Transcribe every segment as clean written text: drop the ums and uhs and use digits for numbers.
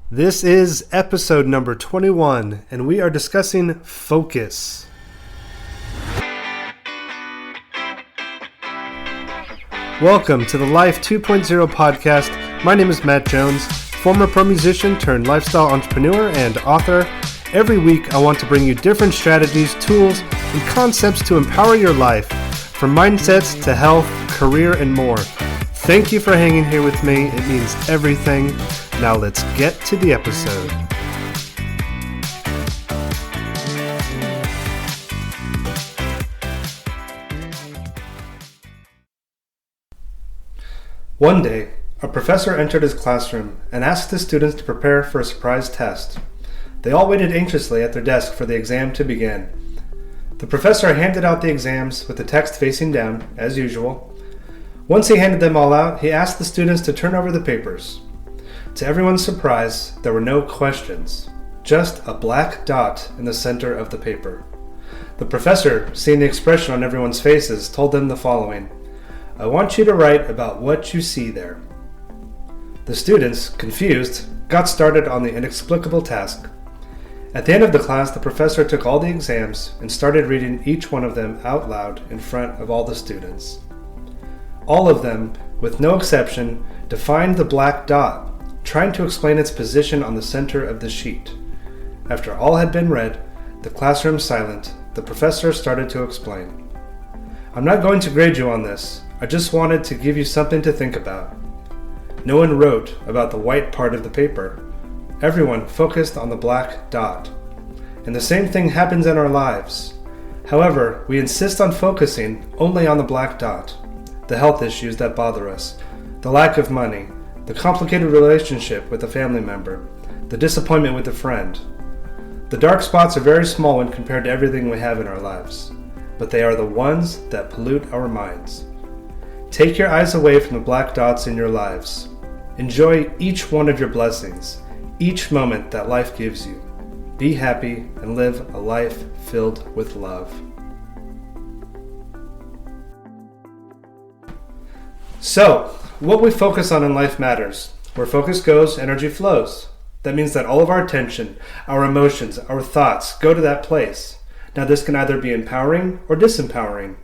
This is episode number 21, and we are discussing focus. Welcome to the Life 2.0 podcast. My name is Matt Jones, former pro musician turned lifestyle entrepreneur and author. Every week, I want to bring you different strategies, tools, and concepts to empower your life, from mindsets to health, career, and more. Thank you for hanging here with me. It means everything. Now let's get to the episode. One day, a professor entered his classroom and asked his students to prepare for a surprise test. They all waited anxiously at their desk for the exam to begin. The professor handed out the exams with the text facing down, as usual. Once he handed them all out, he asked the students to turn over the papers. To everyone's surprise, there were no questions, just a black dot in the center of the paper. The professor, seeing the expression on everyone's faces, told them the following: "I want you to write about what you see there." The students, confused, got started on the inexplicable task. At the end of the class, the professor took all the exams and started reading each one of them out loud in front of all the students. All of them, with no exception, defined the black dot, trying to explain its position on the center of the sheet. After all had been read, the classroom silent, the professor started to explain. "I'm not going to grade you on this. I just wanted to give you something to think about." No one wrote about the white part of the paper. Everyone focused on the black dot. And the same thing happens in our lives. However, we insist on focusing only on the black dot, the health issues that bother us, the lack of money, the complicated relationship with a family member, the disappointment with a friend. The dark spots are very small when compared to everything we have in our lives, but they are the ones that pollute our minds. Take your eyes away from the black dots in your lives. Enjoy each one of your blessings, each moment that life gives you. Be happy and live a life filled with love. So, what we focus on in life matters. Where focus goes, energy flows. That means that all of our attention, our emotions, our thoughts go to that place. Now, this can either be empowering or disempowering.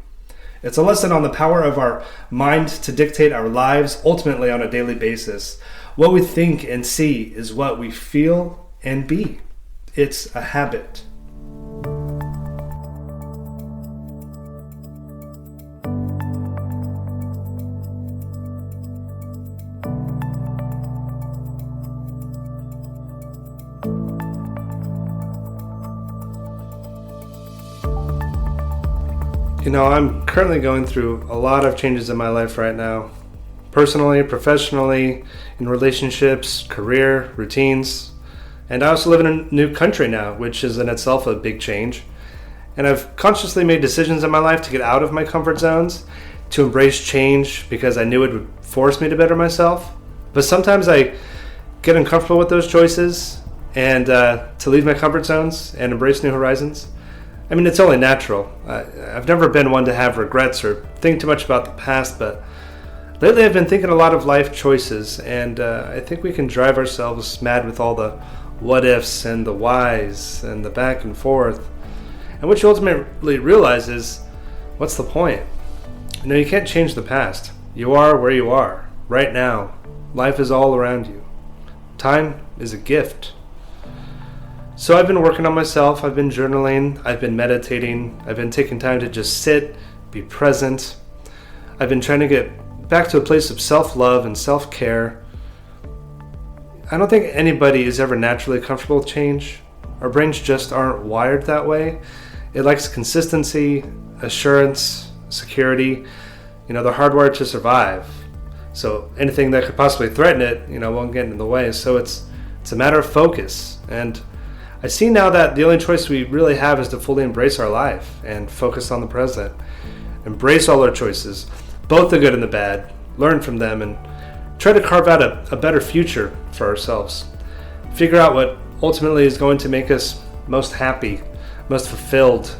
It's a lesson on the power of our mind to dictate our lives ultimately on a daily basis. What we think and see is what we feel and be. It's a habit. I'm currently going through a lot of changes in my life right now. Personally, professionally, in relationships, career, routines. And I also live in a new country now, which is in itself a big change. And I've consciously made decisions in my life to get out of my comfort zones, to embrace change because I knew it would force me to better myself. But sometimes I get uncomfortable with those choices and to leave my comfort zones and embrace new horizons. I mean, it's only natural. I've never been one to have regrets or think too much about the past, but lately I've been thinking a lot of life choices, and I think we can drive ourselves mad with all the what ifs and the whys and the back and forth. And what you ultimately realize is, what's the point? You can't change the past. You are where you are, right now. Life is all around you. Time is a gift. So I've been working on myself, I've been journaling, I've been meditating, I've been taking time to just sit, be present. I've been trying to get back to a place of self-love and self-care. I don't think anybody is ever naturally comfortable with change. Our brains just aren't wired that way. It likes consistency, assurance, security. They're hardwired to survive. So anything that could possibly threaten it, won't get in the way. So it's a matter of focus. And I see now that the only choice we really have is to fully embrace our life and focus on the present. Embrace all our choices, both the good and the bad, learn from them, and try to carve out a better future for ourselves. Figure out what ultimately is going to make us most happy, most fulfilled.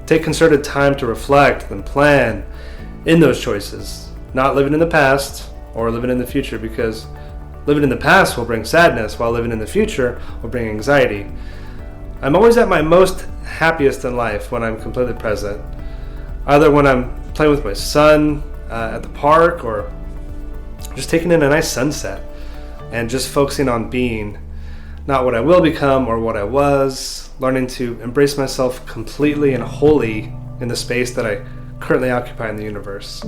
Take concerted time to reflect and plan in those choices, not living in the past or living in the future, because Living in the past will bring sadness, while living in the future will bring anxiety. I'm always at my most happiest in life when I'm completely present. Either when I'm playing with my son at the park, or just taking in a nice sunset and just focusing on being, not what I will become or what I was, learning to embrace myself completely and wholly in the space that I currently occupy in the universe.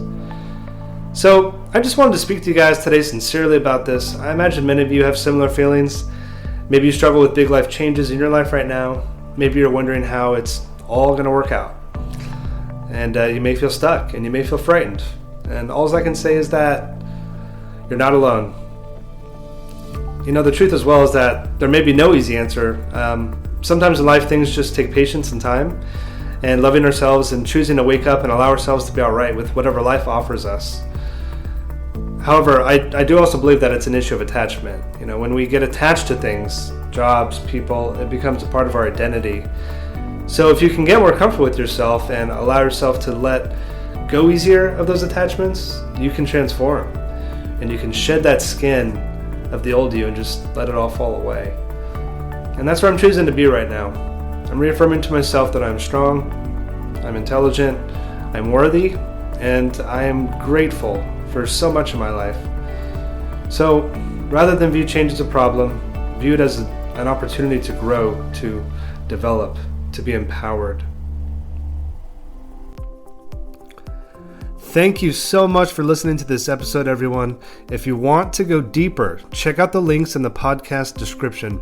So I just wanted to speak to you guys today sincerely about this. I imagine many of you have similar feelings. Maybe you struggle with big life changes in your life right now. Maybe you're wondering how it's all going to work out. And you may feel stuck and you may feel frightened. And all I can say is that you're not alone. You know, the truth as well is that there may be no easy answer. Sometimes in life things just take patience and time, and loving ourselves and choosing to wake up and allow ourselves to be all right with whatever life offers us. However, I do also believe that it's an issue of attachment. You know, when we get attached to things, jobs, people, it becomes a part of our identity. So if you can get more comfortable with yourself and allow yourself to let go easier of those attachments, you can transform. And you can shed that skin of the old you and just let it all fall away. And that's where I'm choosing to be right now. I'm reaffirming to myself that I'm strong, I'm intelligent, I'm worthy, and I am grateful for so much in my life. So rather than view change as a problem, view it as an opportunity to grow, to develop, to be empowered. Thank you so much for listening to this episode, everyone. If you want to go deeper, check out the links in the podcast description.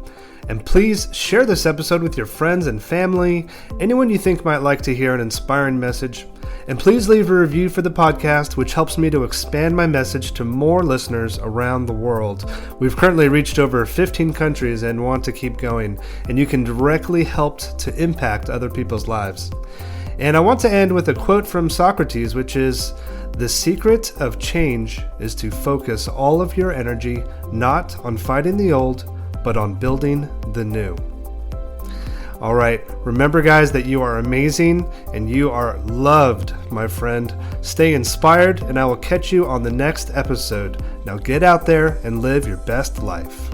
And please share this episode with your friends and family, anyone you think might like to hear an inspiring message. And please leave a review for the podcast, which helps me to expand my message to more listeners around the world. We've currently reached over 15 countries and want to keep going, and you can directly help to impact other people's lives. And I want to end with a quote from Socrates, which is, "The secret of change is to focus all of your energy not on fighting the old, but on building the new." All right, remember guys that you are amazing and you are loved, my friend. Stay inspired, and I will catch you on the next episode. Now get out there and live your best life.